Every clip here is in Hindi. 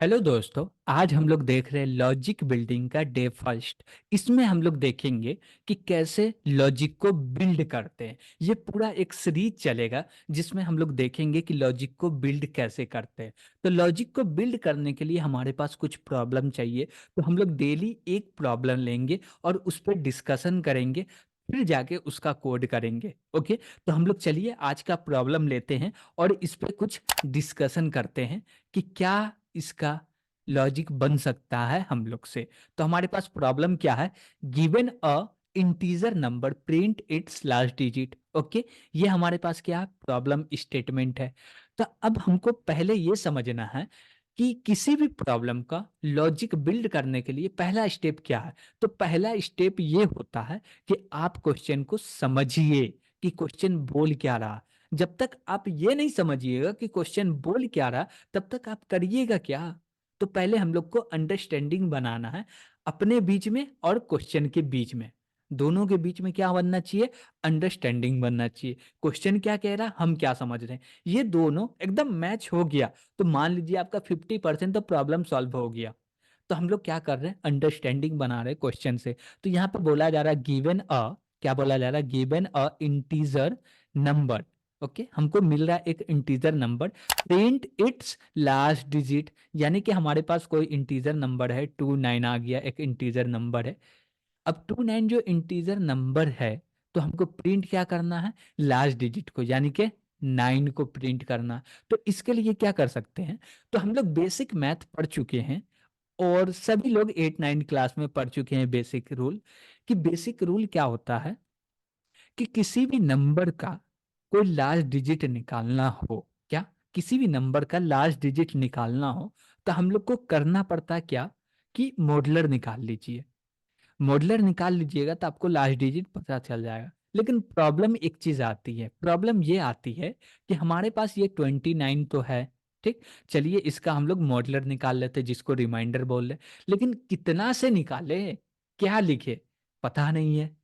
हेलो दोस्तों। आज हम लोग देख रहे हैं लॉजिक बिल्डिंग का डे फर्स्ट। इसमें हम लोग देखेंगे कि कैसे लॉजिक को बिल्ड करते हैं। ये पूरा एक सीरीज चलेगा जिसमें हम लोग देखेंगे कि लॉजिक को बिल्ड कैसे करते हैं। तो लॉजिक को बिल्ड करने के लिए हमारे पास कुछ प्रॉब्लम चाहिए। तो हम लोग डेली एक प्रॉब्लम लेंगे और उस पर डिस्कशन करेंगे, फिर जाके उसका कोड करेंगे। ओके, तो हम लोग चलिए आज का प्रॉब्लम लेते हैं और इस पे कुछ डिस्कशन करते हैं कि क्या इसका लॉजिक बन सकता है हम लोग से। तो हमारे पास प्रॉब्लम क्या है? Given a integer number print it's last digit. Okay, ये हमारे पास क्या है? प्रॉब्लम स्टेटमेंट है। तो अब हमको पहले ये समझना है कि किसी भी प्रॉब्लम का लॉजिक बिल्ड करने के लिए पहला स्टेप क्या है। तो पहला स्टेप ये होता है कि आप क्वेश्चन को समझिए कि क्वेश्चन बोल क्या रहा। जब तक आप ये नहीं समझिएगा कि क्वेश्चन बोल क्या रहा, तब तक आप करिएगा क्या? तो पहले हम लोग को अंडरस्टैंडिंग बनाना है अपने बीच में और क्वेश्चन के बीच में। दोनों के बीच में क्या बनना चाहिए? अंडरस्टैंडिंग बनना चाहिए। क्वेश्चन क्या कह रहा, हम क्या समझ रहे हैं, ये दोनों एकदम मैच हो गया तो मान लीजिए आपका 50% तो प्रॉब्लम सॉल्व हो गया। तो हम लोग क्या कर रहे हैं? अंडरस्टैंडिंग बना रहे हैं क्वेश्चन से। तो यहाँ पे बोला जा रहा है गिवन अ, क्या बोला जा रहा है? Given a integer number. Okay, हमको मिल रहा है एक integer number, print it's last digit. यानी कि हमारे पास कोई इंटीजर नंबर है, 29 आ गया, एक इंटीजर नंबर है। अब 29 जो इंटीजर नंबर है, तो हमको प्रिंट क्या करना है? लास्ट डिजिट को, यानी कि 9 को प्रिंट करना। तो इसके लिए क्या कर सकते हैं? तो हम लोग बेसिक मैथ पढ़ चुके हैं और सभी लोग 8 9 क्लास में पढ़ चुके हैं बेसिक रूल। कि बेसिक रूल क्या होता है कि किसी भी नंबर का कोई लास्ट डिजिट निकालना हो, क्या किसी भी नंबर का लास्ट डिजिट निकालना हो, तो हम लोग को करना पड़ता है क्या? कि मॉडुलर निकाल लीजिए। मॉडुलर निकाल लीजिएगा तो आपको लास्ट डिजिट पता चल जाएगा। लेकिन प्रॉब्लम एक चीज आती है, प्रॉब्लम ये आती है कि हमारे पास ये 29 तो है। ठीक, चलिए इसका हम लोग मॉडुलर निकाल लेते हैं जिसको रिमाइंडर बोल रहे। लेकिन कितना से निकाले, क्या लिखे, पता नहीं है।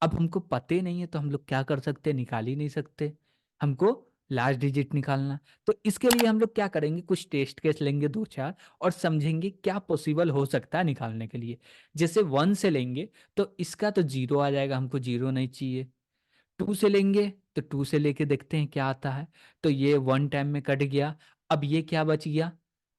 अब हमको पते नहीं है तो हम लोग क्या कर सकते हैं? निकाल ही नहीं सकते। हमको लास्ट डिजिट निकालना। तो इसके लिए हम लोग क्या करेंगे? कुछ टेस्ट केस लेंगे दो चार और समझेंगे क्या पॉसिबल हो सकता है निकालने के लिए। जैसे 1 से लेंगे तो इसका तो 0 आ जाएगा, हमको 0 नहीं चाहिए। 2 से लेंगे तो 2 से लेके देखते हैं क्या आता है। तो ये 1 टाइम में कट गया। अब ये क्या बच गया?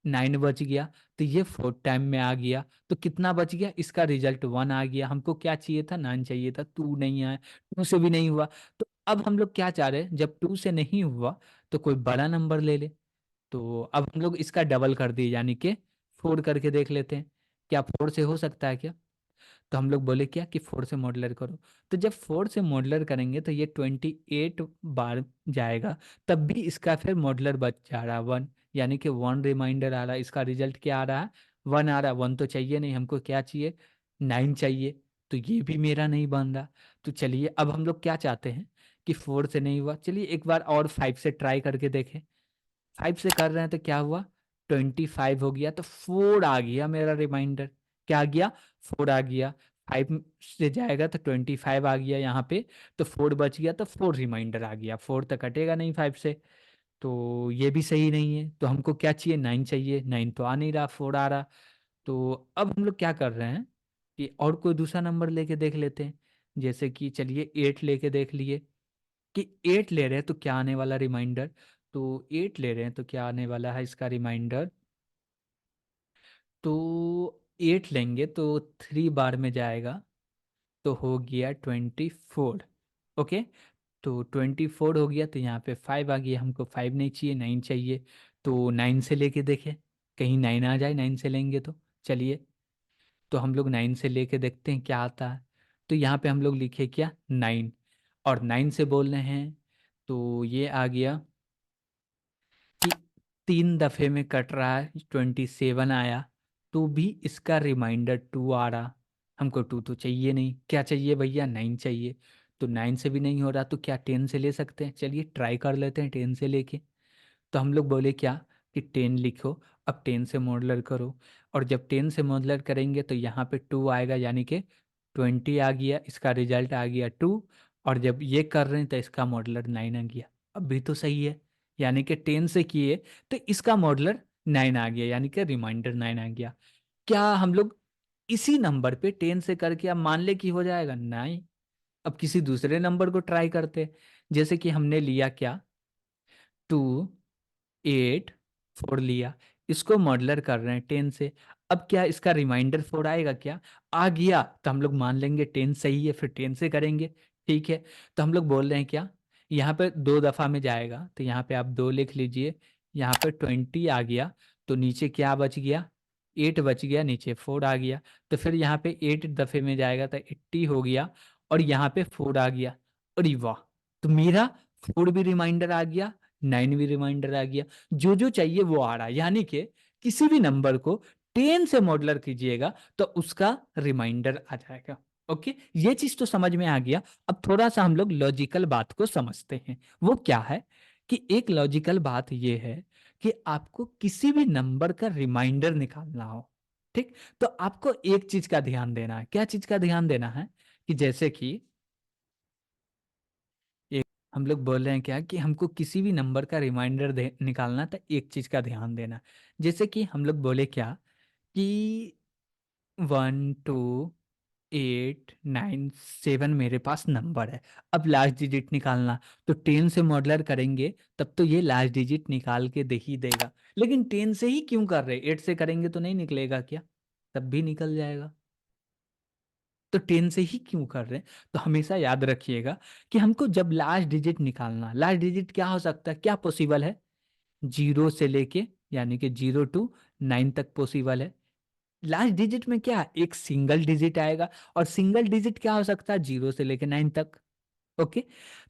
9 बच गया। तो ये 4 टाइम में आ गया। तो कितना बच गया? इसका रिजल्ट 1 आ गया। हमको क्या चाहिए था? 9 चाहिए था, 2 नहीं आया। 2 से भी नहीं हुआ। तो अब हम लोग क्या चाह रहे हैं? जब 2 से नहीं हुआ तो कोई बड़ा नंबर ले ले। तो अब हम लोग इसका डबल कर दिए, यानी कि 4 करके देख लेते हैं। क्या 4 से हो सकता है क्या? तो हम लोग बोले क्या कि 4 से मॉडुलर करो। तो जब 4 से मॉडुलर करेंगे तो ये 28 बार जाएगा। तब भी इसका फिर मॉडुलर बच जा रहा है 1, यानी कि 1 रिमाइंडर आ रहा है। इसका रिजल्ट क्या आ रहा है? 1 आ रहा है। 1 तो चाहिए नहीं, हमको क्या चाहिए? 9 चाहिए। तो ये भी मेरा नहीं बन रहा। तो चलिए अब हम लोग क्या चाहते हैं कि 4 से नहीं हुआ, चलिए एक बार और 5 से ट्राई करके देखें। 5 से कर रहे हैं तो क्या हुआ? 25 हो गया। तो 4 आ गया मेरा रिमाइंडर। क्या आ गया? 4 आ गया। 5 से जाएगा तो 25 आ गया यहाँ पे। तो 4 बच गया तो 4 रिमाइंडर आ गया। 4 तो कटेगा नहीं 5 से। तो ये भी सही नहीं है। तो हमको क्या चाहिए? 9 चाहिए। 9 तो आ नहीं रहा, 4 आ रहा। तो अब हम लोग क्या कर रहे हैं कि और कोई दूसरा नंबर लेके देख लेते हैं। जैसे कि चलिए 8 लेके देख लिए कि 8 ले रहे हैं तो क्या आने वाला रिमाइंडर। तो 8 ले रहे हैं तो क्या आने वाला है इसका रिमाइंडर? तो 8 लेंगे तो 3 बार में जाएगा। तो हो गया 24। ओके, तो 24 हो गया तो यहाँ पे 5 आ गया। हमको 5 नहीं चाहिए, 9 चाहिए। तो 9 से लेके देखें, कहीं 9 आ जाए 9 से लेंगे तो। चलिए, तो हम लोग 9 से लेके देखते हैं क्या आता है। तो यहाँ पे हम लोग लिखे क्या? 9। और 9 से बोल रहे हैं तो ये आ गया कि 3 दफे में कट रहा है, 27 आया। तो भी इसका रिमाइंडर 2 आ रहा। हमको 2 तो चाहिए नहीं, क्या चाहिए भैया? 9 चाहिए। तो 9 से भी नहीं हो रहा तो क्या 10 से ले सकते हैं? चलिए ट्राई कर लेते हैं 10 से लेके। तो हम लोग बोले क्या कि 10 लिखो। अब 10 से मॉडुलर करो। और जब 10 से मॉडुलर करेंगे तो यहाँ पे 2 आएगा, यानी कि 20 आ गया। इसका रिजल्ट आ गया 2। और जब ये कर रहे हैं तो इसका मॉडुलर 9 आ गया। अब भी तो सही है, यानी कि 10 से किए तो इसका मॉडुलर 9 आ गया, यानी कि रिमाइंडर 9 आ गया। क्या हम लोग इसी नंबर पे 10 से करके अब मान ले कि हो जाएगा? नहीं। अब किसी दूसरे नंबर को ट्राई करते, जैसे कि हमने लिया क्या, 2 8 4 लिया, इसको मॉडलर कर रहे हैं 10 से। अब क्या इसका रिमाइंडर 4 आएगा क्या? आ गया, तो हम लोग मान लेंगे 10 सही है, फिर 10 से करेंगे। ठीक है, तो हम लोग बोल रहे हैं क्या, यहाँ पे 2 दफ़ा में जाएगा, तो यहाँ पे आप 2 लिख लीजिए। यहाँ पे 20 आ गया, तो नीचे क्या बच गया, 8 बच गया, नीचे 4 आ गया। तो फिर यहाँ पे 8 दफ़े में जाएगा तो 80 हो गया, और यहाँ पे 4 आ गया। अरे वाह, तो मेरा 4 भी रिमाइंडर आ गया, 9 भी रिमाइंडर आ गया, जो जो चाहिए वो आ रहा है। यानी कि किसी भी नंबर को 10 से मॉडलर कीजिएगा तो उसका रिमाइंडर आ जाएगा। ओके, ये चीज तो समझ में आ गया। अब थोड़ा सा हम लोग लॉजिकल बात को समझते हैं। वो क्या है कि एक लॉजिकल बात ये है कि आपको किसी भी नंबर का रिमाइंडर निकालना हो, ठीक, तो आपको एक चीज का ध्यान देना है। क्या चीज का ध्यान देना है? कि जैसे कि हम लोग बोल रहे हैं क्या, कि हमको किसी भी नंबर का रिमाइंडर दे निकालना, तो एक चीज का ध्यान देना। जैसे कि हम लोग बोले क्या, कि 1 2 8 9 7 मेरे पास नंबर है। अब लास्ट डिजिट निकालना, तो 10 से मॉडलर करेंगे, तब तो ये लास्ट डिजिट निकाल के दे ही देगा। लेकिन 10 से ही क्यों कर रहे, 8 से करेंगे तो नहीं निकलेगा क्या? तब भी निकल जाएगा। तो 10 से ही क्यों कर रहे हैं? तो हमेशा याद रखिएगा कि हमको जब लास्ट डिजिट निकालना, लास्ट डिजिट क्या हो सकता है, क्या पॉसिबल है? 0 से लेके, यानी कि 0 to 9 तक पॉसिबल है। लास्ट डिजिट में क्या, एक सिंगल डिजिट आएगा, और सिंगल डिजिट क्या हो सकता है, 0 से लेके 9 तक। ओके,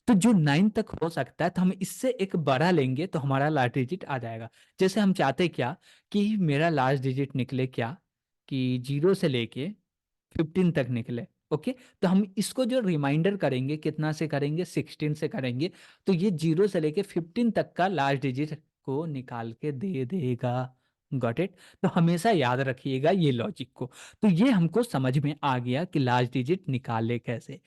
तो जो 9 तक हो सकता है, तो हम इससे एक बड़ा लेंगे तो हमारा लास्ट डिजिट आ जाएगा। जैसे हम चाहते क्या, कि मेरा लास्ट डिजिट निकले क्या, कि 0 से लेके 15 तक निकले। ओके, तो हम इसको जो रिमाइंडर करेंगे, कितना से करेंगे, 16 से करेंगे, तो ये 0 से लेके 15 तक का लास्ट डिजिट को निकाल के दे देगा। Got it? तो हमेशा याद रखिएगा ये लॉजिक को। तो ये हमको समझ में आ गया कि लास्ट डिजिट निकाले कैसे।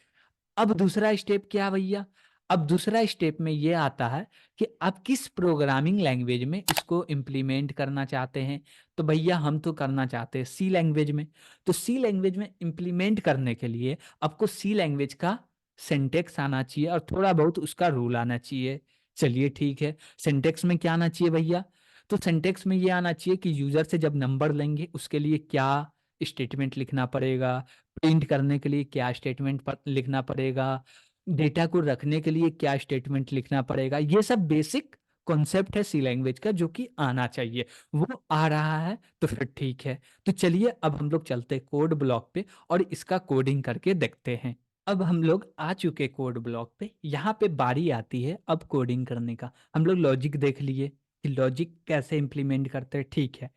अब दूसरा स्टेप क्या भैया? अब दूसरा स्टेप में ये आता है कि आप किस प्रोग्रामिंग लैंग्वेज में इसको इम्प्लीमेंट करना चाहते हैं। तो भैया हम तो करना चाहते हैं सी लैंग्वेज में। तो सी लैंग्वेज में इम्प्लीमेंट करने के लिए आपको सी लैंग्वेज का सिंटेक्स आना चाहिए, और थोड़ा बहुत उसका रूल आना चाहिए। चलिए ठीक है, सिंटेक्स में क्या आना चाहिए भैया? तो सिंटेक्स में ये आना चाहिए कि यूजर से जब नंबर लेंगे उसके लिए क्या स्टेटमेंट लिखना पड़ेगा, प्रिंट करने के लिए क्या स्टेटमेंट लिखना पड़ेगा, डेटा को रखने के लिए क्या स्टेटमेंट लिखना पड़ेगा। ये सब बेसिक कॉन्सेप्ट है सी लैंग्वेज का, जो कि आना चाहिए। वो आ रहा है तो फिर ठीक है। तो चलिए अब हम लोग चलते हैं कोड ब्लॉक पे, और इसका कोडिंग करके देखते हैं। अब हम लोग आ चुके कोड ब्लॉक पे, यहाँ पे बारी आती है अब कोडिंग करने का। हम लोग लॉजिक देख लिए कि लॉजिक कैसे इंप्लीमेंट करते हैं, ठीक है।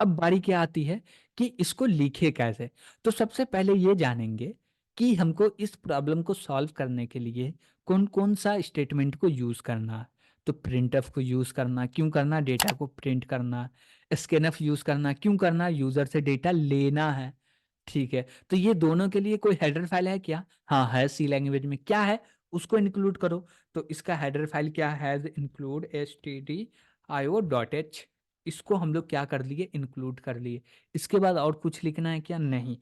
अब बारी क्या आती है कि इसको लिखे कैसे। तो सबसे पहले ये जानेंगे कि हमको इस प्रॉब्लम को सॉल्व करने के लिए कौन कौन सा स्टेटमेंट को यूज करना है। तो प्रिंटफ को यूज करना, क्यों करना, डेटा को प्रिंट करना। स्कैनफ यूज करना, क्यों करना, यूजर से डेटा लेना है। ठीक है, तो ये दोनों के लिए कोई हेडर फाइल है क्या? हाँ है, सी लैंग्वेज में क्या है, उसको इंक्लूड करो। तो इसका हेडर फाइल क्या है, इंक्लूड stdio.h। इसको हम लोग क्या कर लिए, इंक्लूड कर लिए। इसके बाद और कुछ लिखना है क्या? नहीं।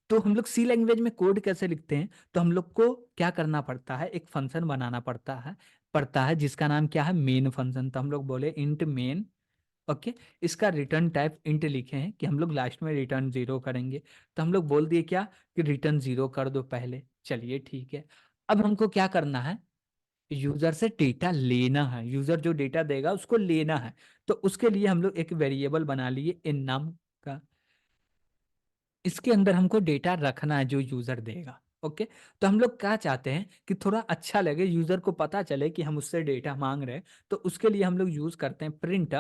तो हम लोग सी लैंग्वेज में कोड कैसे लिखते हैं, तो हम लोग को क्या करना पड़ता है, एक फंक्शन बनाना पड़ता है जिसका नाम क्या है, मेन फंक्शन। तो हम लोग बोले इंट मेन। ओके, इसका रिटर्न टाइप इंट लिखे हैं कि हम लोग लास्ट में रिटर्न 0 करेंगे। तो हम लोग बोल दिए क्या, कि रिटर्न 0 कर दो पहले। चलिए ठीक है, अब हमको क्या करना है, यूजर से डेटा लेना है, यूजर जो डेटा देगा उसको लेना है। तो उसके लिए हम लोग एक वेरिएबल बना लिए इन नाम का। इसके अंदर हमको डेटा रखना है जो यूजर देगा। ओके, तो हम लोग क्या चाहते हैं कि थोड़ा अच्छा लगे, यूजर को पता चले कि हम उससे डेटा मांग रहे हैं। तो उसके लिए हम लोग यूज करते हैं प्रिंट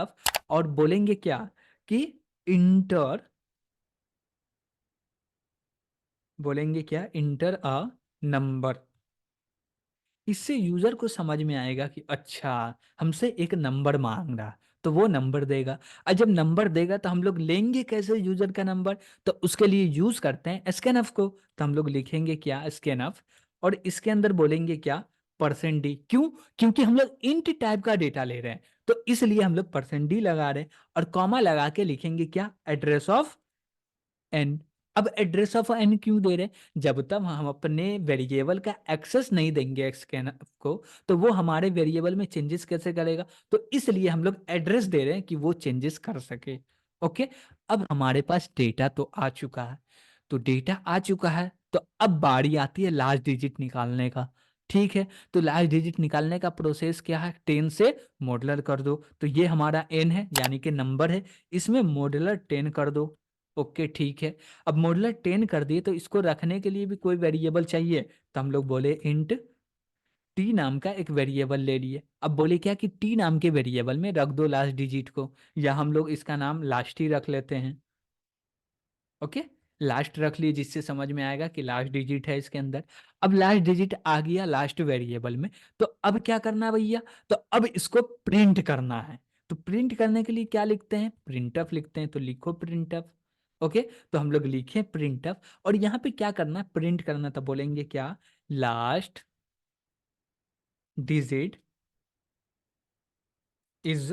और बोलेंगे क्या, कि इंटर, बोलेंगे क्या, इंटर अ नंबर। इससे यूजर को समझ में आएगा कि अच्छा, हमसे एक नंबर मांग रहा, तो वो नंबर देगा। और जब नंबर देगा तो हम लोग लेंगे कैसे यूजर का नंबर, तो उसके लिए यूज करते हैं स्कैनफ को। तो हम लोग लिखेंगे क्या, स्कैनफ, और इसके अंदर बोलेंगे क्या, %d। क्यों? क्योंकि हम लोग इंट टाइप का डेटा ले रहे हैं। तो इसलिए हम लोग परसेंट डी लगा रहे हैं, और कॉमा लगा के लिखेंगे क्या, एड्रेस ऑफ एन। अब एड्रेस ऑफ एन क्यों दे रहे हैं, जब तक हम अपने वेरिएबल का एक्सेस नहीं देंगे एक्स के को, तो वो हमारे वेरिएबल में चेंजेस कैसे करेगा, तो इसलिए हम लोग एड्रेस दे रहे हैं कि वो चेंजेस कर सके। ओके। अब हमारे पास डेटा तो आ चुका है, तो डेटा आ चुका है, तो अब बारी आती है लास्ट डिजिट निकालने का। ठीक है, तो लास्ट डिजिट निकालने का प्रोसेस क्या है, 10 से मॉडुलर कर दो, तो ये हमारा एन है यानी कि नंबर है, इसमें मॉडुलर 10 कर दो। ओके ठीक है। अब मॉडुलर 10 कर दिए, तो इसको रखने के लिए भी कोई वेरिएबल चाहिए, तो हम लोग बोले इंट टी नाम का एक वेरिएबल ले लिए। अब बोले क्या कि टी नाम के वेरिएबल में रख दो लास्ट डिजिट को, या हम लोग इसका नाम लास्ट ही रख लेते हैं। ओके, लास्ट रख लिए, जिससे समझ में आएगा कि लास्ट डिजिट है इसके अंदर। अब लास्ट डिजिट आ गया लास्ट वेरिएबल में, तो अब क्या करना है भैया, तो अब इसको प्रिंट करना है। तो प्रिंट करने के लिए क्या लिखते हैं, प्रिंटफ लिखते हैं, तो लिखो प्रिंटफ। ओके, तो हम लोग लिखे प्रिंटफ, और यहाँ पे क्या करना है, प्रिंट करना, तो बोलेंगे क्या, last digit is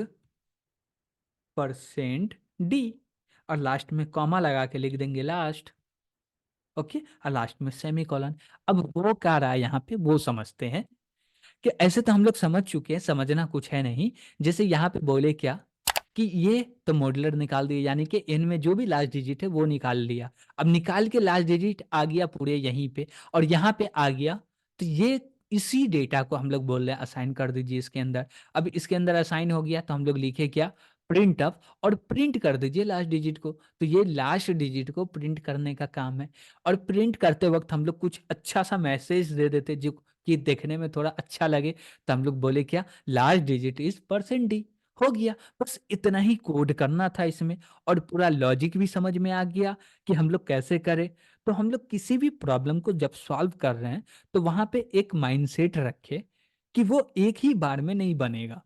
percent D, और लास्ट में कॉमा लगा के लिख देंगे लास्ट। ओके, और लास्ट में सेमी कॉलन। अब हो क्या रहा है यहाँ पे वो समझते हैं, कि ऐसे तो हम लोग समझ चुके हैं, समझना कुछ है नहीं। जैसे यहाँ पे बोले क्या, कि ये तो मॉड्यूलर निकाल दिया, यानी कि n में जो भी लास्ट डिजिट है वो निकाल लिया। अब निकाल के लास्ट डिजिट आ गया पूरे यहीं पे, और यहाँ पे आ गया, तो ये इसी डेटा को हम लोग बोल रहे हैं असाइन कर दीजिए इसके अंदर। अब इसके अंदर असाइन हो गया, तो हम लोग लिखे क्या, प्रिंट अप, और प्रिंट कर दीजिए लास्ट डिजिट को। तो ये लास्ट डिजिट को प्रिंट करने का काम है, और प्रिंट करते वक्त हम लोग कुछ अच्छा सा मैसेज दे देते जो कि देखने में थोड़ा अच्छा लगे, तो हम लोग बोले क्या, last digit is percent D. हो गया, बस इतना ही कोड करना था इसमें, और पूरा लॉजिक भी समझ में आ गया कि हम लोग कैसे करें। तो हम लोग किसी भी प्रॉब्लम को जब सॉल्व कर रहे हैं, तो वहां पे एक माइंडसेट रखे कि वो एक ही बार में नहीं बनेगा।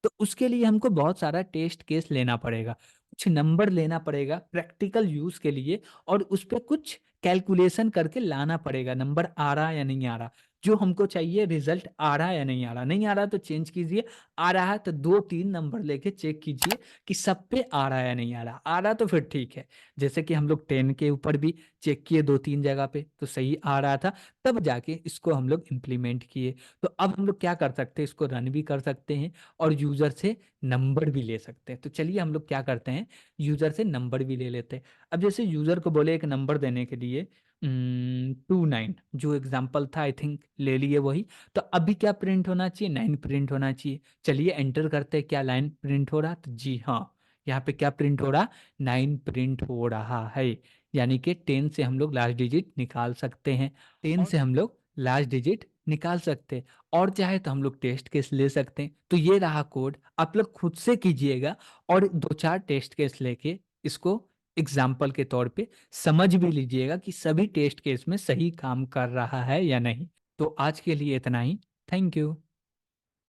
तो उसके लिए हमको बहुत सारा टेस्ट केस लेना पड़ेगा, कुछ नंबर लेना पड़ेगा प्रैक्टिकल यूज के लिए, और उस पर कुछ कैलकुलेशन करके लाना पड़ेगा, नंबर आ रहा है या नहीं आ रहा, जो हमको चाहिए रिजल्ट आ रहा है या नहीं आ रहा, नहीं आ रहा तो चेंज कीजिए, आ रहा है तो 2-3 नंबर लेके चेक कीजिए कि सब पे आ रहा है या नहीं आ रहा, आ रहा तो फिर ठीक है। जैसे कि हम लोग 10 के ऊपर भी चेक किए 2-3 जगह पे, तो सही आ रहा था, तब जाके इसको हम लोग इम्प्लीमेंट किए। तो अब हम लोग क्या कर सकते हैं, इसको रन भी कर सकते हैं, और यूजर से नंबर भी ले सकते हैं। तो चलिए हम लोग क्या करते हैं, यूजर से नंबर भी ले लेते हैं। अब जैसे यूजर को बोले एक नंबर देने के लिए 29, जो एग्जाम्पल था आई थिंक ले लिए वही। तो अभी क्या प्रिंट होना चाहिए, 9 प्रिंट होना चाहिए। चलिए एंटर करते हैं, क्या लाइन प्रिंट हो रहा, तो जी हाँ, यहाँ पे क्या प्रिंट हो रहा, 9 प्रिंट हो रहा है। यानी कि 10 से हम लोग लास्ट डिजिट निकाल सकते हैं, 10 से हम लोग लास्ट डिजिट निकाल सकते हैं। और चाहे तो हम लोग टेस्ट केस ले सकते हैं। तो ये रहा कोड, आप लोग खुद से कीजिएगा, और 2-4 टेस्ट केस लेके इसको एग्जाम्पल के तौर पे समझ भी लीजिएगा कि सभी टेस्ट केस में सही काम कर रहा है या नहीं। तो आज के लिए इतना ही। Thank you.